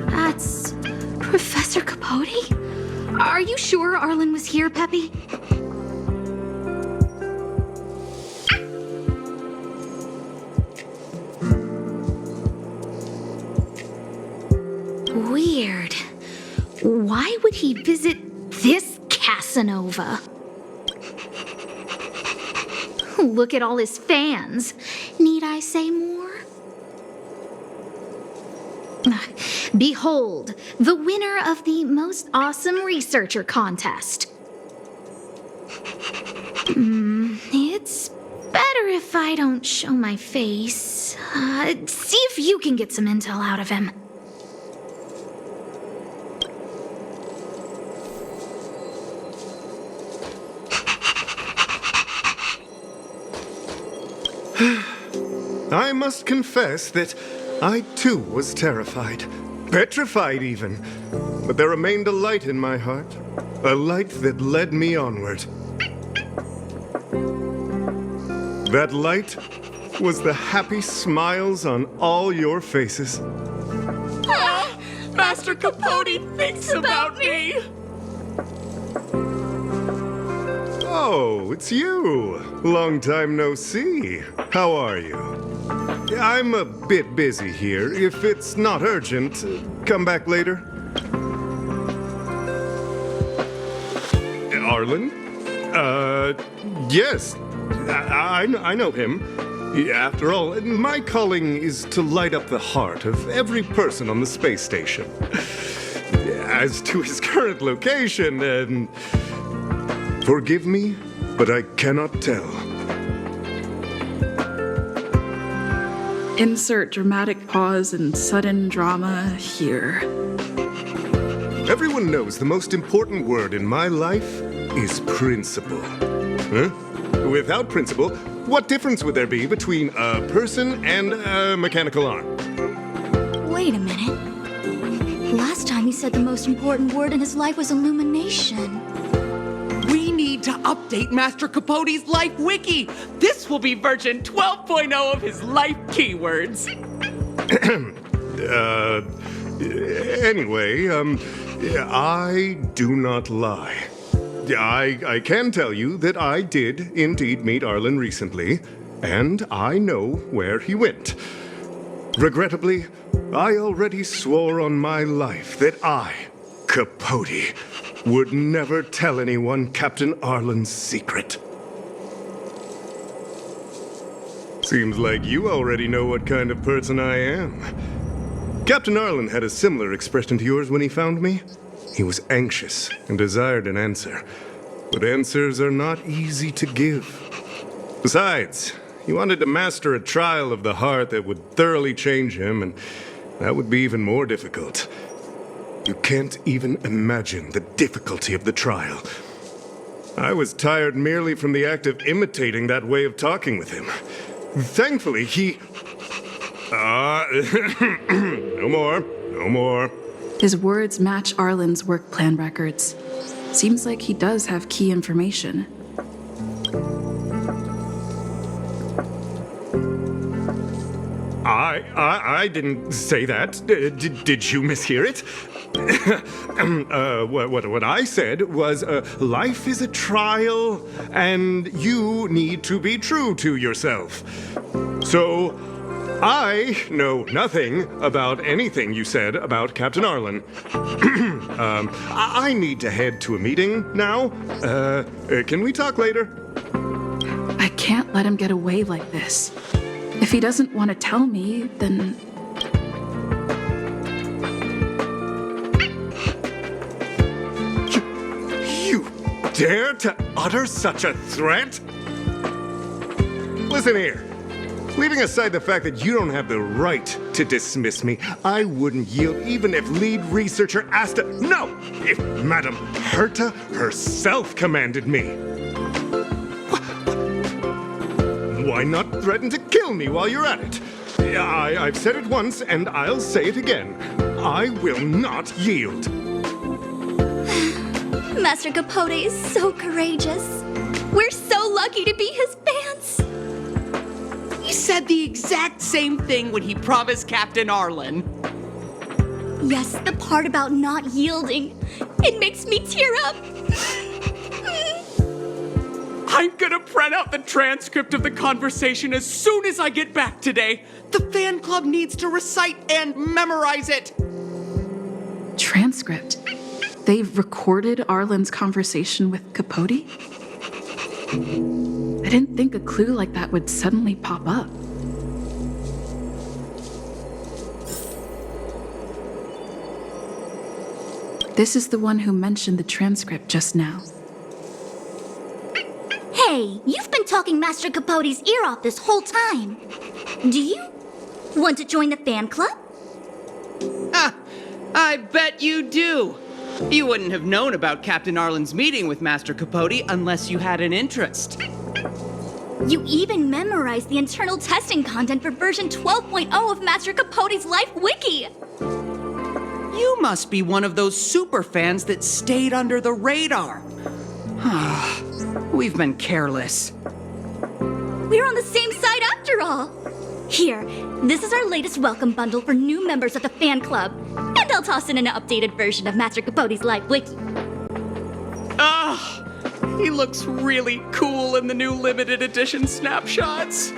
That's Professor Capote? Are you sure Arlan was here, Peppy? Weird. Why would he visit this Casanova? Look at all his fans. Need I say more? Behold, the winner of the Most Awesome Researcher contest. It's better if I don't show my face. See if you can get some intel out of him. I must confess that I too was terrified. Petrified even. But there remained a light in my heart. A light that led me onward. That light was the happy smiles on all your faces. Master Capote thinks about me! Oh, it's you. Long time no see. How are you? I'm a bit busy here. If it's not urgent, come back later. Arlan? Yes. I know him. After all, my calling is to light up the heart of every person on the space station. As to his current location, forgive me, but I cannot tell. Insert dramatic pause and sudden drama here. Everyone knows the most important word in my life is principle. Huh? Without principle, what difference would there be between a person and a mechanical arm? Wait a minute. Last time he said the most important word in his life was illumination. We need to update Master Capote's Life Wiki. This will be version 12.0 of his life keywords. Anyway, I do not lie. I can tell you that I did indeed meet Arlan recently, and I know where he went. Regrettably, I already swore on my life that I, Capote, would never tell anyone Captain Arlan's secret. Seems like you already know what kind of person I am. Captain Arlan had a similar expression to yours when he found me. He was anxious and desired an answer, but answers are not easy to give. Besides, he wanted to master a trial of the heart that would thoroughly change him, and that would be even more difficult. You can't even imagine the difficulty of the trial. I was tired merely from the act of imitating that way of talking with him. Thankfully, he... no more. His words match Arlan's work plan records. Seems like he does have key information. I didn't say that. Did you mishear it? What I said was, life is a trial, and you need to be true to yourself. So, I know nothing about anything you said about Captain Arlan. I need to head to a meeting now. Can we talk later? I can't let him get away like this. If he doesn't want to tell me, then... You dare to utter such a threat? Listen here. Leaving aside the fact that you don't have the right to dismiss me, I wouldn't yield even if lead researcher Asta... No! If Madame Herta herself commanded me. Why not threaten to kill me while you're at it? I've said it once, and I'll say it again. I will not yield. Master Capote is so courageous. We're so lucky to be his fans. He said the exact same thing when he promised Captain Arlan. Yes, the part about not yielding. It makes me tear up. I'm gonna print out the transcript of the conversation as soon as I get back today. The fan club needs to recite and memorize it. Transcript? They've recorded Arlan's conversation with Capote? I didn't think a clue like that would suddenly pop up. This is the one who mentioned the transcript just now. Hey, you've been talking Master Capote's ear off this whole time. Do you want to join the fan club? I bet you do. You wouldn't have known about Captain Arlan's meeting with Master Capote unless you had an interest. You even memorized the internal testing content for version 12.0 of Master Capote's Life Wiki. You must be one of those super fans that stayed under the radar. We've been careless. We're on the same side after all. Here, this is our latest welcome bundle for new members of the fan club. And I'll toss in an updated version of Master Capote's Life Wiki. He looks really cool in the new limited edition snapshots.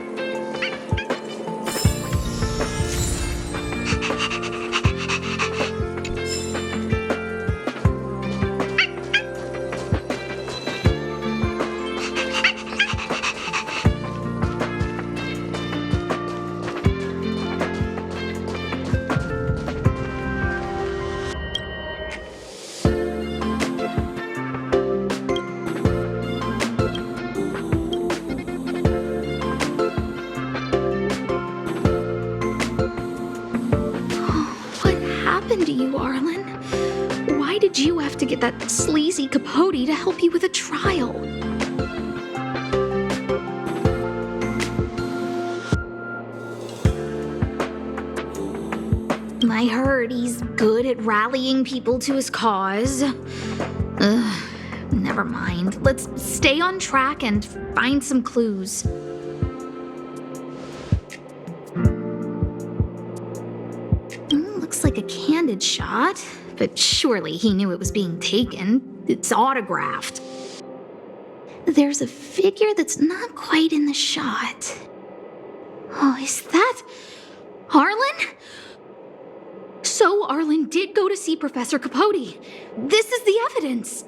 To you, Arlan? Why did you have to get that sleazy Capote to help you with a trial? I heard he's good at rallying people to his cause. Never mind. Let's stay on track and find some clues. Looks like a candid shot, but surely he knew it was being taken. It's autographed. There's a figure that's not quite in the shot. Oh, is that Arlan? So Arlan did go to see Professor Capote. This is the evidence.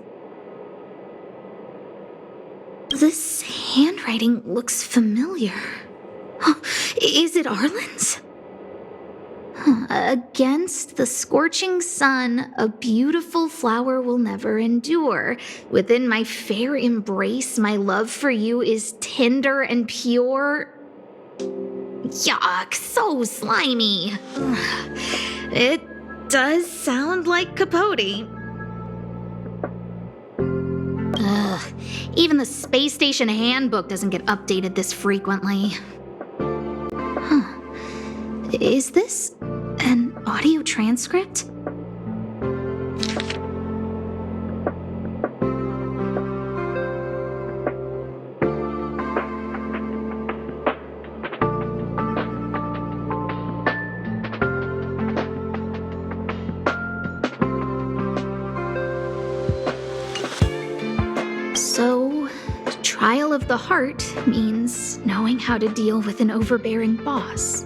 This handwriting looks familiar. Is it Arlan's? Against the scorching sun, a beautiful flower will never endure. Within my fair embrace, my love for you is tender and pure. Yuck, so slimy. It does sound like Capote. Even the space station handbook doesn't get updated this frequently. Is this an audio transcript? So, trial of the heart means knowing how to deal with an overbearing boss.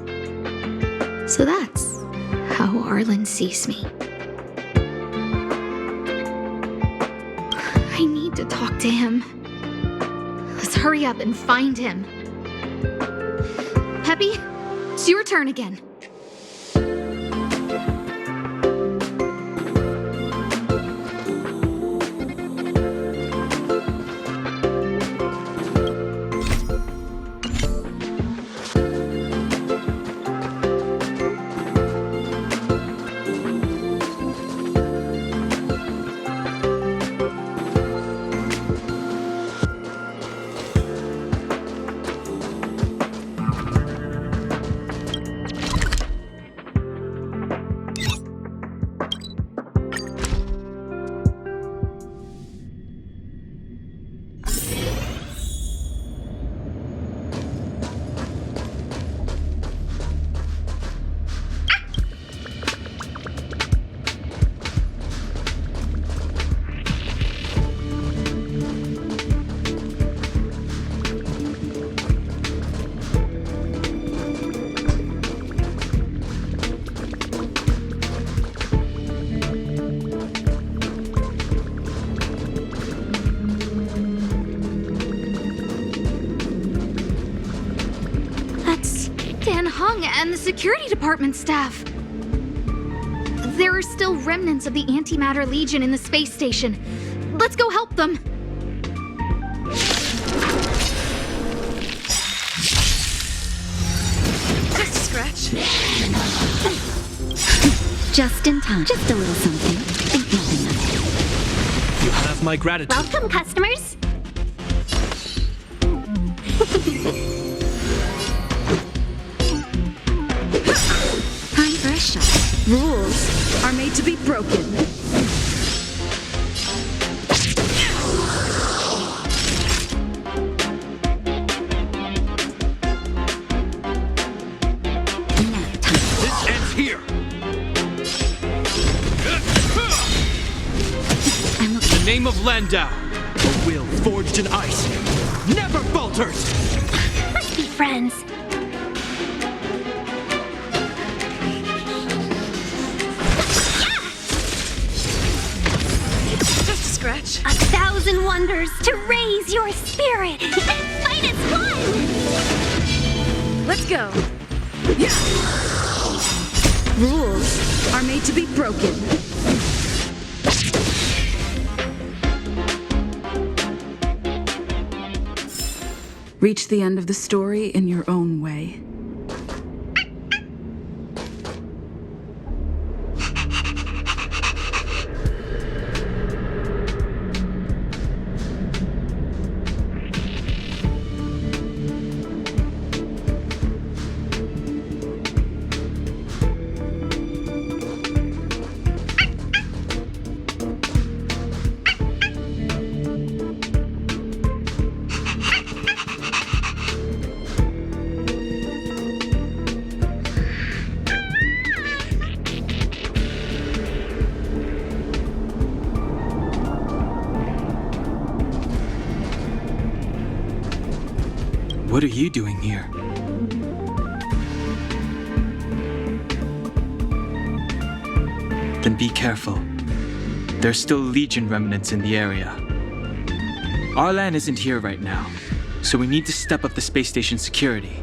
So that's how Arlan sees me. I need to talk to him. Let's hurry up and find him. Peppy, it's your turn again. security department staff. There are still remnants of the Antimatter Legion in the space station. Let's go help them. Just a scratch. Just in time. Just a little something. Think nothing of it. You have my gratitude. Welcome, customers. Time for a shot. Rules are made to be broken. Nap time. This ends here. I'm In looking. the name of Landau, a will forged in ice never falters. Let's be friends. Just a scratch. 1,000 wonders to raise your spirit and fight as one. Let's go. Yeah. Rules are made to be broken. Reach the end of the story in your own way. What are you doing here? Then be careful. There's still Legion remnants in the area. Arlan isn't here right now, so we need to step up the space station security.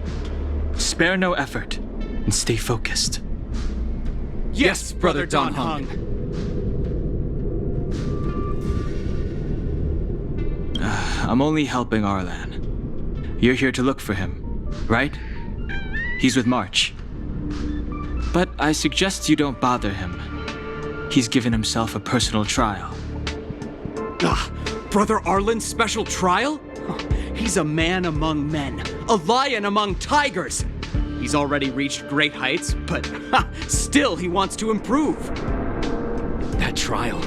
Spare no effort, and stay focused. Yes, Brother Don Hung. I'm only helping Arlan. You're here to look for him, right? He's with March. But I suggest you don't bother him. He's given himself a personal trial. Brother Arlan's special trial? He's a man among men, a lion among tigers. He's already reached great heights, but still he wants to improve. That trial.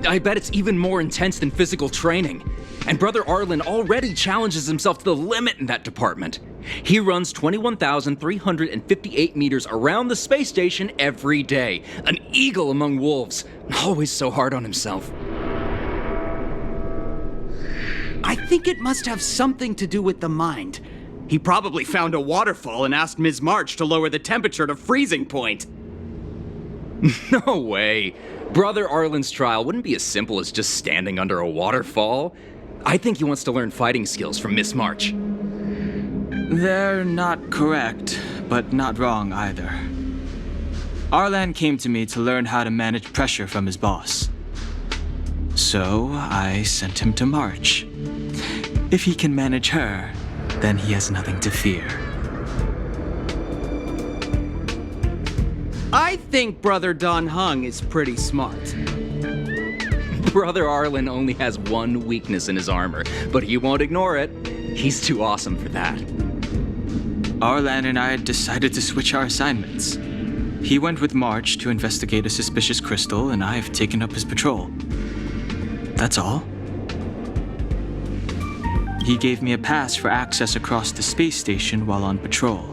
I bet it's even more intense than physical training. And Brother Arlan already challenges himself to the limit in that department. He runs 21,358 meters around the space station every day. An eagle among wolves. Always so hard on himself. I think it must have something to do with the mind. He probably found a waterfall and asked Ms. March to lower the temperature to freezing point. No way. Brother Arlan's trial wouldn't be as simple as just standing under a waterfall. I think he wants to learn fighting skills from Miss March. They're not correct, but not wrong either. Arlan came to me to learn how to manage pressure from his boss. So I sent him to March. If he can manage her, then he has nothing to fear. I think Brother Don Hung is pretty smart. Brother Arlan only has one weakness in his armor, but he won't ignore it. He's too awesome for that. Arlan and I decided to switch our assignments. He went with March to investigate a suspicious crystal, and I've taken up his patrol. That's all. He gave me a pass for access across the space station while on patrol.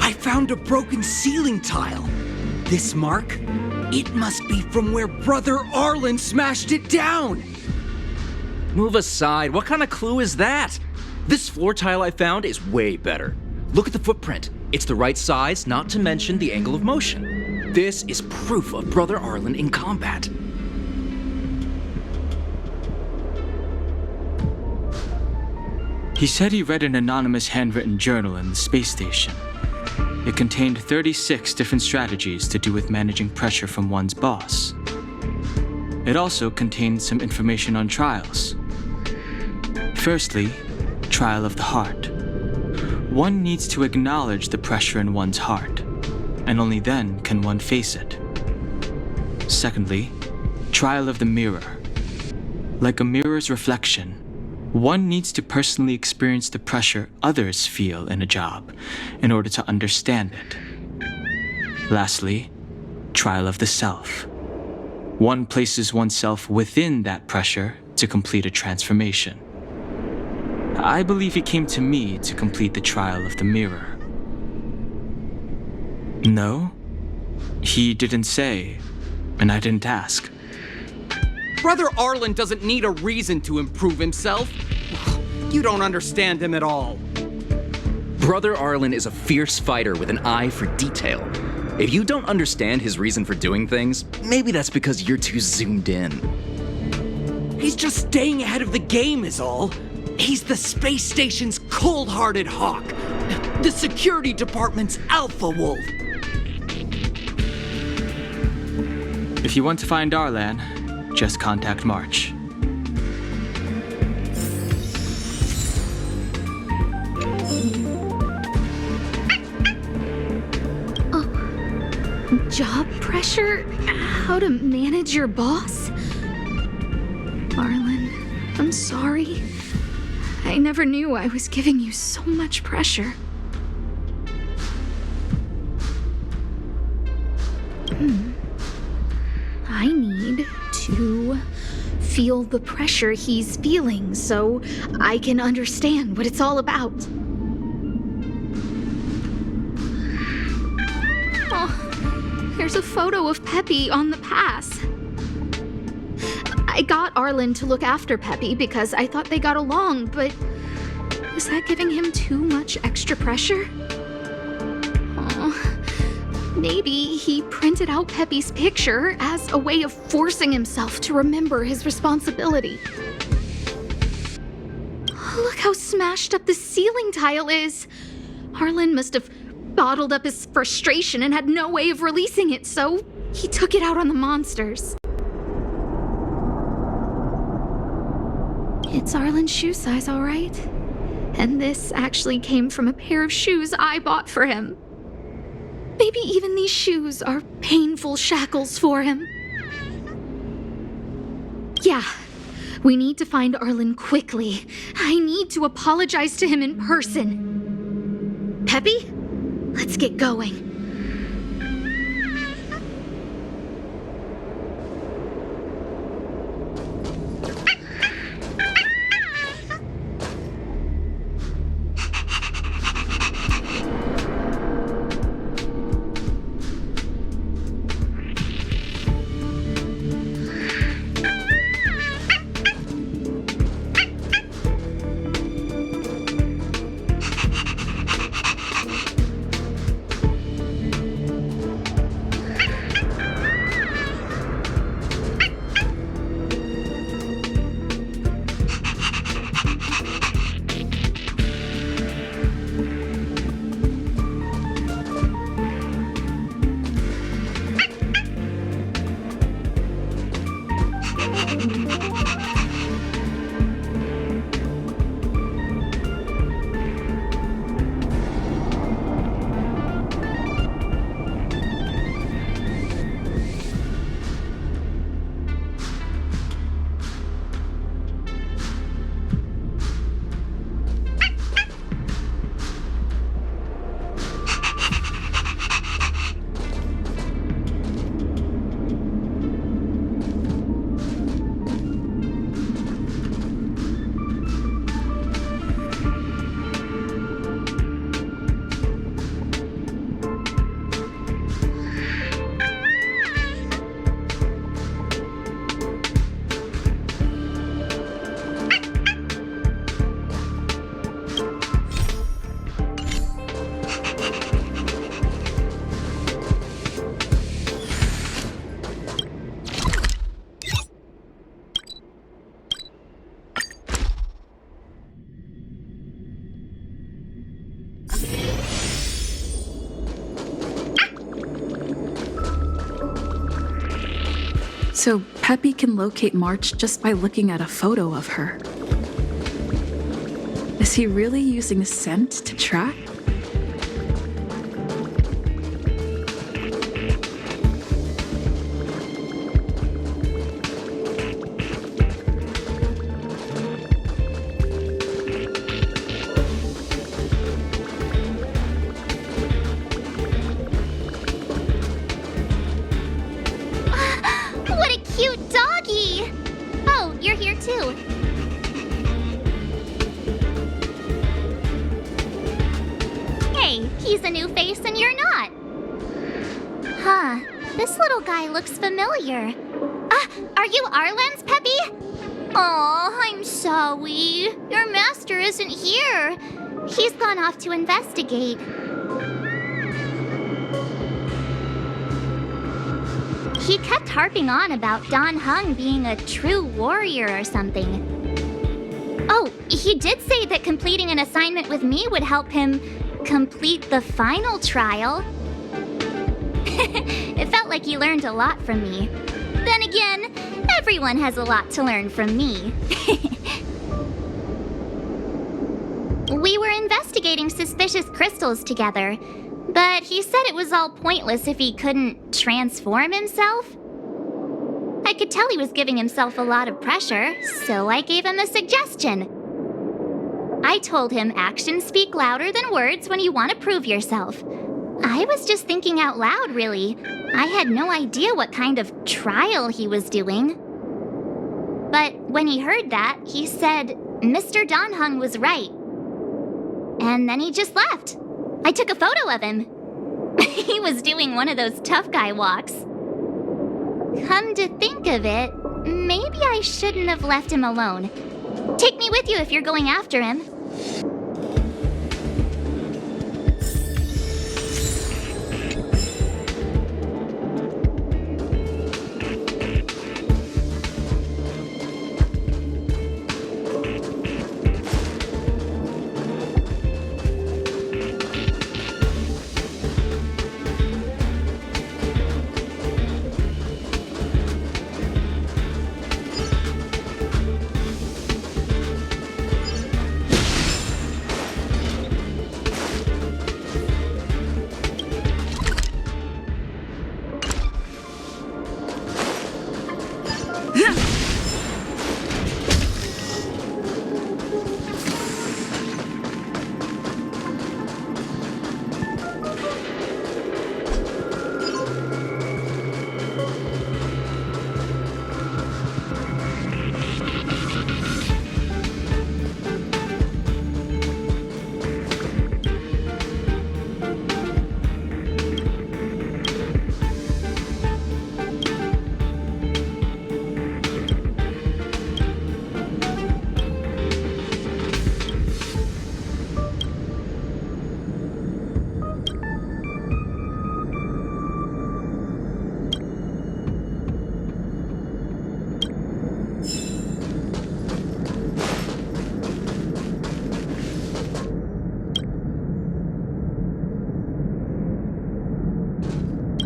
I found a broken ceiling tile. This mark? It must be from where Brother Arlan smashed it down. Move aside. What kind of clue is that? This floor tile I found is way better. Look at the footprint. It's the right size, not to mention the angle of motion. This is proof of Brother Arlan in combat. He said he read an anonymous handwritten journal in the space station. it contained 36 different strategies to do with managing pressure from one's boss. It also contained some information on trials. Firstly, trial of the heart. One needs to acknowledge the pressure in one's heart, and only then can one face it. Secondly, trial of the mirror. Like a mirror's reflection, one needs to personally experience the pressure others feel in a job in order to understand it. Lastly, trial of the self. One places oneself within that pressure to complete a transformation. I believe he came to me to complete the trial of the mirror. No? He didn't say, and I didn't ask. Brother Arlan doesn't need a reason to improve himself. You don't understand him at all. Brother Arlan is a fierce fighter with an eye for detail. If you don't understand his reason for doing things, maybe that's because you're too zoomed in. He's just staying ahead of the game is all. He's the space station's cold-hearted hawk. The security department's alpha wolf. If you want to find Arlan, just contact March. Job pressure? How to manage your boss? Arlan, I'm sorry. I never knew I was giving you so much pressure. I need to feel the pressure he's feeling so I can understand what it's all about. Oh, there's a photo of Peppy on the pass. I got Arlan to look after Peppy because I thought they got along, but was that giving him too much extra pressure? Maybe he printed out Peppy's picture as a way of forcing himself to remember his responsibility. Look how smashed up the ceiling tile is. Arlan must have bottled up his frustration and had no way of releasing it, so he took it out on the monsters. It's Arlan's shoe size, all right. And this actually came from a pair of shoes I bought for him. Maybe even these shoes are painful shackles for him. Yeah, we need to find Arlan quickly. I need to apologize to him in person. Peppy, let's get going. So Peppy can locate March just by looking at a photo of her. Is he really using scent to track? What a cute doggy! Oh, you're here too. Hey, he's a new face and you're not. Huh, this little guy looks familiar. Are you Arlan's Peppy? Aw, I'm sorry. Your master isn't here. He's gone off to investigate. He kept harping on about Don Hung being a true warrior or something. Oh, he did say that completing an assignment with me would help him complete the final trial. It felt like he learned a lot from me. Then again, everyone has a lot to learn from me. We were investigating suspicious crystals together, but he said it was all pointless if he couldn't transform himself. I could tell he was giving himself a lot of pressure, so I gave him a suggestion. I told him actions speak louder than words when you want to prove yourself. I was just thinking out loud, really. I had no idea what kind of trial he was doing. But when he heard that, he said Mr. Don Hung was right. And then he just left. I took a photo of him. He was doing one of those tough guy walks. Come to think of it, maybe I shouldn't have left him alone. Take me with you if you're going after him.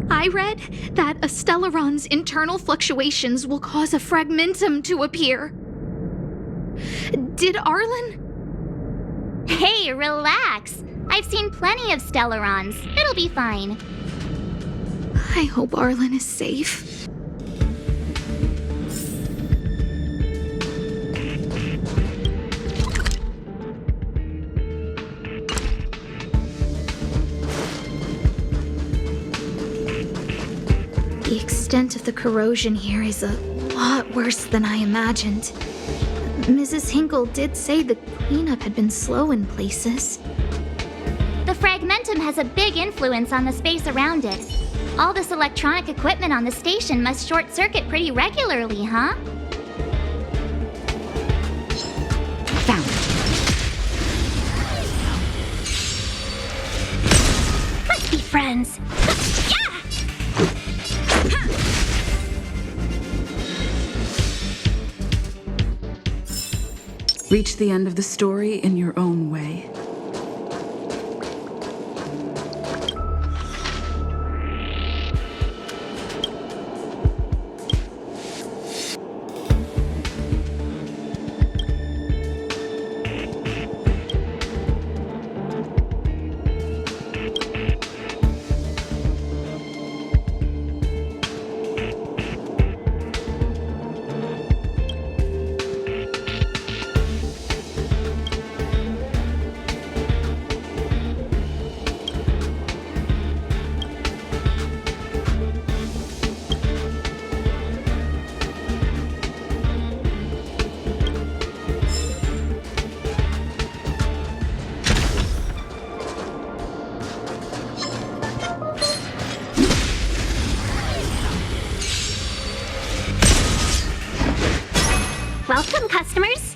I read that a Stellaron's internal fluctuations will cause a fragmentum to appear. Did Arlan? Hey, relax. I've seen plenty of Stellarons. It'll be fine. I hope Arlan is safe. The extent of the corrosion here is a lot worse than I imagined. Mrs. Hinkle did say the cleanup had been slow in places. The fragmentum has a big influence on the space around it. All this electronic equipment on the station must short circuit pretty regularly, huh? Found it. Let's be friends. Reach the end of the story in your own way. Welcome, customers.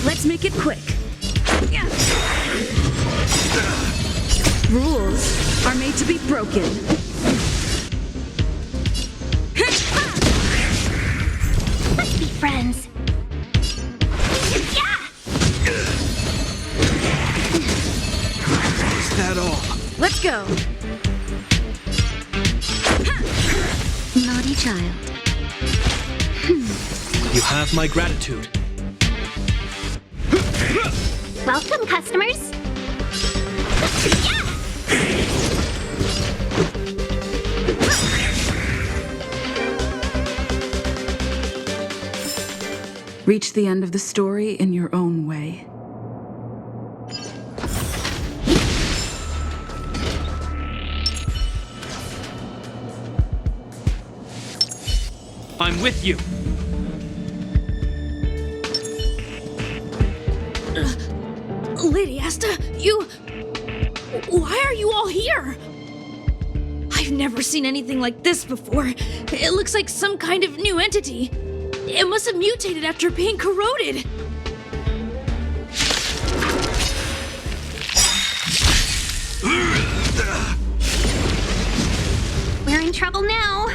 Let's make it quick. Rules are made to be broken. Let's be friends. Yeah! Is that all? Let's go. Naughty child. You have my gratitude. Welcome, customers. Yeah! Reach the end of the story in your own way. I'm with you. Lady Asta, why are you all here? I've never seen anything like this before. It looks like some kind of new entity. It must have mutated after being corroded. We're in trouble now.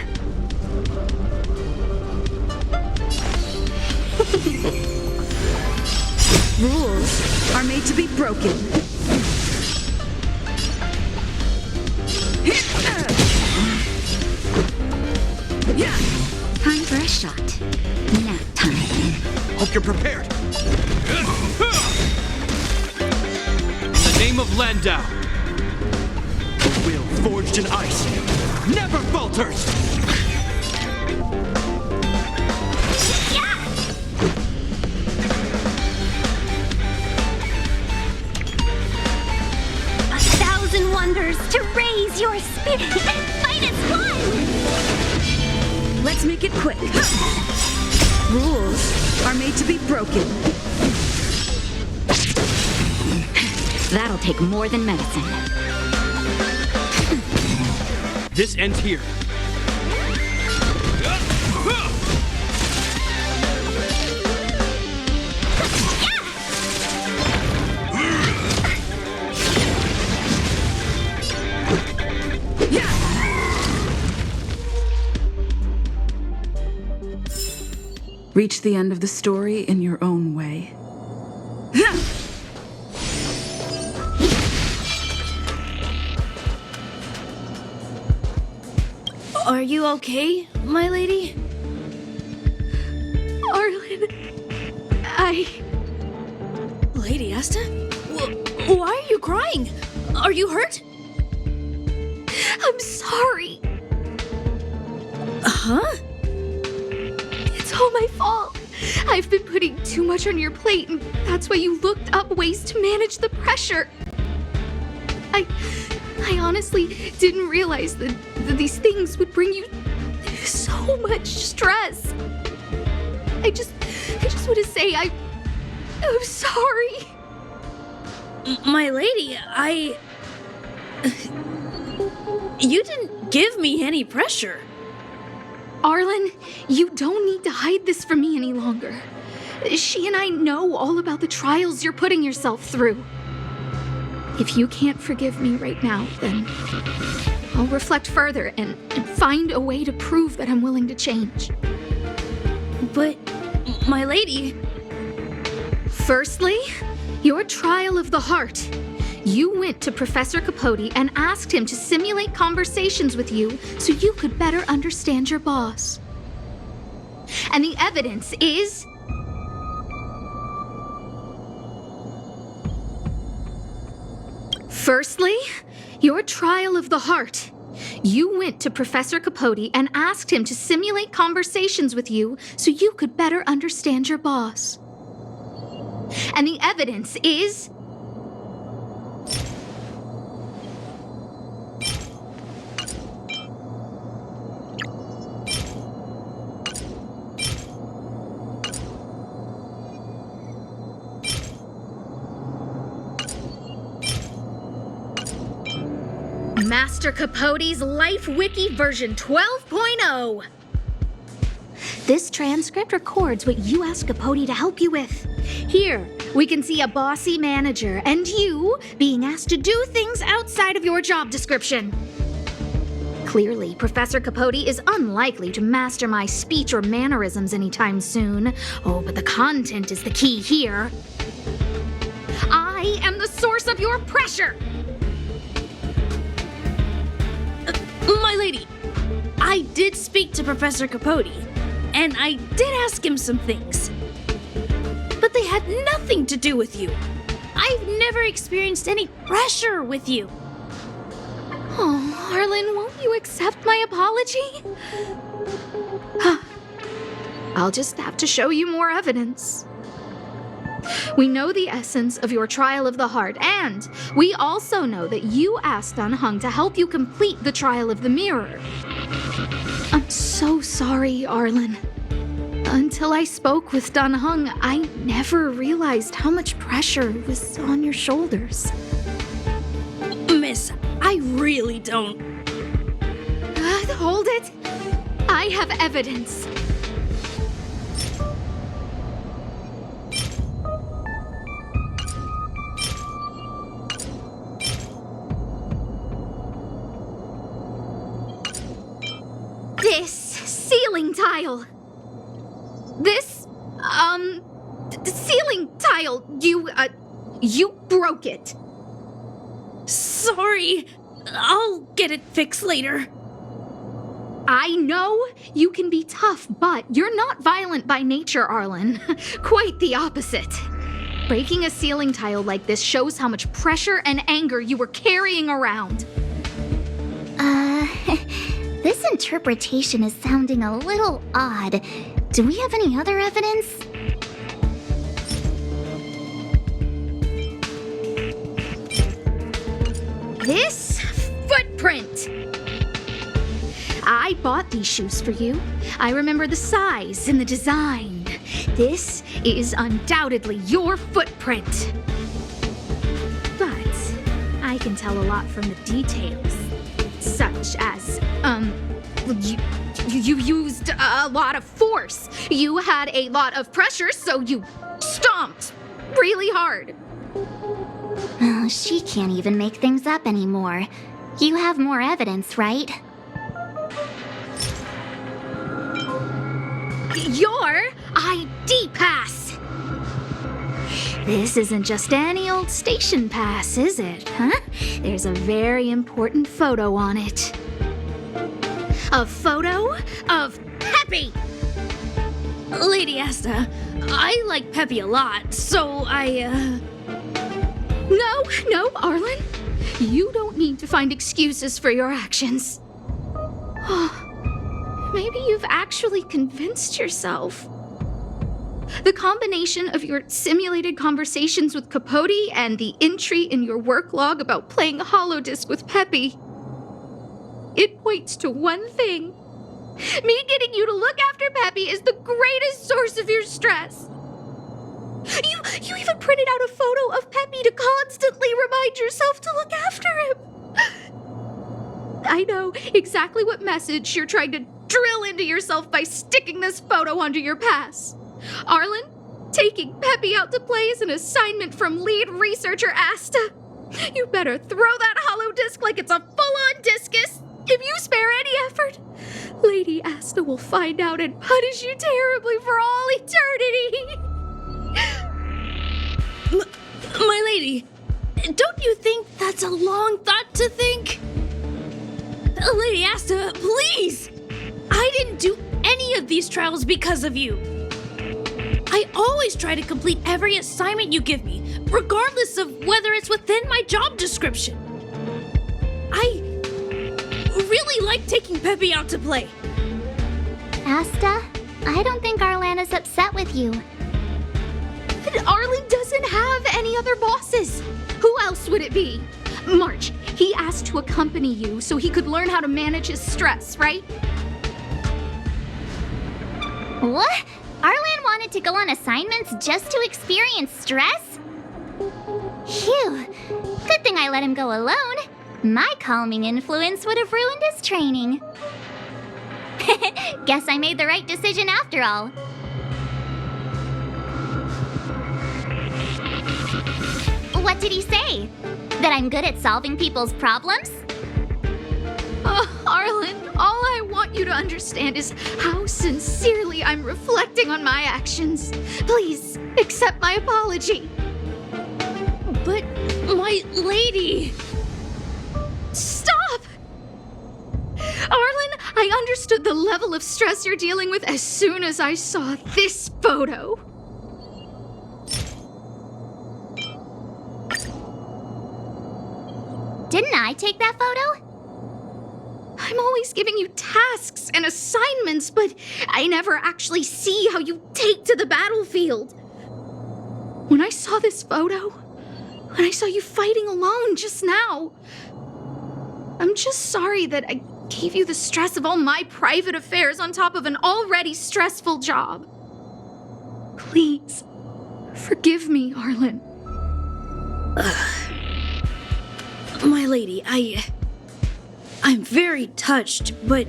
Rules are made to be broken. Time for a shot. Nap time. Hope you're prepared. In the name of Landau, the will forged in ice never falters. A thousand wonders to raise your spirit and fight as one. Let's make it quick. Rules are made to be broken. That'll take more than medicine. This ends here. Reach the end of the story in your own way. Are you okay, my lady? Arlan, Lady Asta? Why are you crying? Are you hurt? I'm sorry. Huh? It's all my fault. I've been putting too much on your plate, and that's why you looked up ways to manage the pressure. I honestly didn't realize that these things would bring you so much stress. I just want to say I'm sorry. My lady, You didn't give me any pressure. Arlan, you don't need to hide this from me any longer. She and I know all about the trials you're putting yourself through. If you can't forgive me right now, then I'll reflect further and find a way to prove that I'm willing to change. But, my lady... Firstly, your trial of the heart. You went to Professor Capote and asked him to simulate conversations with you so you could better understand your boss. And the evidence is... Firstly, your trial of the heart. You went to Professor Capote and asked him to simulate conversations with you so you could better understand your boss. And the evidence is... Master Capote's Life Wiki version 12.0. This transcript records what you asked Capote to help you with. Here, we can see a bossy manager and you being asked to do things outside of your job description. Clearly, Professor Capote is unlikely to master my speech or mannerisms anytime soon. Oh, but the content is the key here. I am the source of your pressure! My lady, I did speak to Professor Capote, and I did ask him some things. But they had nothing to do with you. I've never experienced any pressure with you. Oh, Arlan, won't you accept my apology? I'll just have to show you more evidence. We know the essence of your trial of the heart, and we also know that you asked Dunhung to help you complete the trial of the mirror. I'm so sorry, Arlan. Until I spoke with Dunhung, I never realized how much pressure was on your shoulders. Miss, I really don't. Hold it. I have evidence. This ceiling tile. This, ceiling tile. You broke it. Sorry. I'll get it fixed later. I know you can be tough, but you're not violent by nature, Arlan. Quite the opposite. Breaking a ceiling tile like this shows how much pressure and anger you were carrying around. This interpretation is sounding a little odd. Do we have any other evidence? This footprint. I bought these shoes for you. I remember the size and the design. This is undoubtedly your footprint. But I can tell a lot from the details, such as, you used a lot of force. You had a lot of pressure, so you stomped really hard. Oh, she can't even make things up anymore. You have more evidence, right? Your ID pass. This isn't just any old station pass, is it, huh? There's a very important photo on it. A photo of Peppy! Lady Asta, I like Peppy a lot, so No, Arlan. You don't need to find excuses for your actions. Maybe you've actually convinced yourself. The combination of your simulated conversations with Capote and the entry in your work log about playing holodisc with Peppy, it points to one thing. Me getting you to look after Peppy is the greatest source of your stress. You even printed out a photo of Peppy to constantly remind yourself to look after him. I know exactly what message you're trying to drill into yourself by sticking this photo onto your pass. Arlan, taking Peppy out to play is an assignment from lead researcher Asta. You better throw that hollow disc like it's a full-on discus. If you spare any effort, Lady Asta will find out and punish you terribly for all eternity. My lady, don't you think that's a long thought to think? Lady Asta, please! I didn't do any of these trials because of you. I always try to complete every assignment you give me, regardless of whether it's within my job description. I really like taking Peppy out to play. Asta, I don't think Arlan is upset with you. Arlan doesn't have any other bosses. Who else would it be? March, he asked to accompany you so he could learn how to manage his stress, right? What? Arlan wanted to go on assignments just to experience stress? Phew. Good thing I let him go alone. My calming influence would have ruined his training. Guess I made the right decision after all. What did he say? That I'm good at solving people's problems? Oh, Arlan, all I want you to understand is how sincerely I'm reflecting on my actions. Please, accept my apology. But, my lady... Stop! Arlan, I understood the level of stress you're dealing with as soon as I saw this photo. Didn't I take that photo? I'm always giving you tasks and assignments, but I never actually see how you take to the battlefield. When I saw this photo, when I saw you fighting alone just now, I'm just sorry that I gave you the stress of all my private affairs on top of an already stressful job. Please, forgive me, Arlan. My lady, I'm very touched, but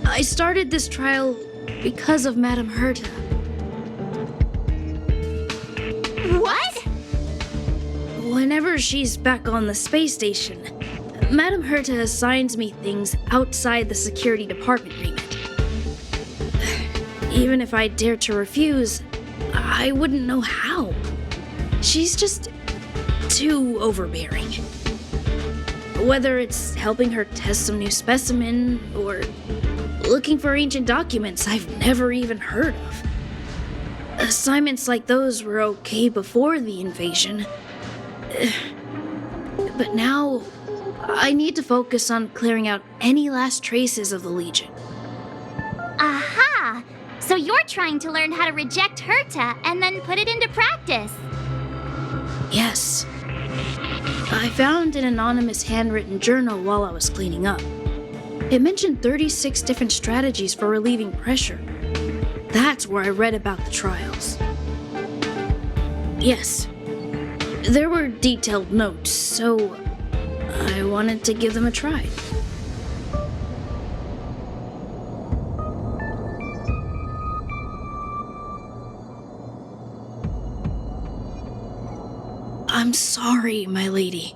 I started this trial because of Madame Herta. What? Whenever she's back on the space station, Madame Herta assigns me things outside the security department remit. Even if I dared to refuse, I wouldn't know how. She's just too overbearing. Whether it's helping her test some new specimen or looking for ancient documents I've never even heard of. Assignments like those were okay before the invasion. But now, I need to focus on clearing out any last traces of the Legion. Aha! So you're trying to learn how to reject Herta and then put it into practice. Yes. I found an anonymous handwritten journal while I was cleaning up. It mentioned 36 different strategies for relieving pressure. That's where I read about the trials. Yes. There were detailed notes, so I wanted to give them a try. I'm sorry, my lady.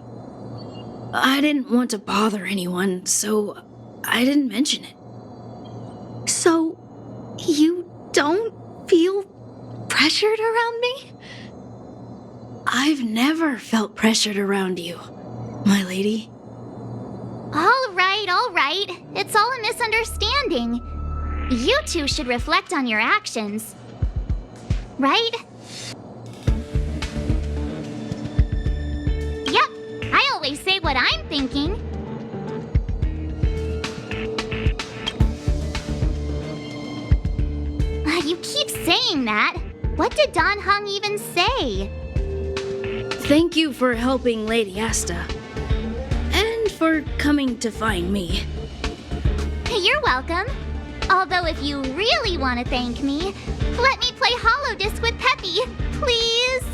I didn't want to bother anyone, so I didn't mention it. So, you don't feel pressured around me? I've never felt pressured around you, my lady. All right. It's all a misunderstanding. You two should reflect on your actions. Right? Yep, I always say what I'm thinking. You keep saying that. What did Don Hung even say? Thank you for helping Lady Asta. And for coming to find me. You're welcome. Although if you really want to thank me, let me play Hollow Disc with Peppy, please.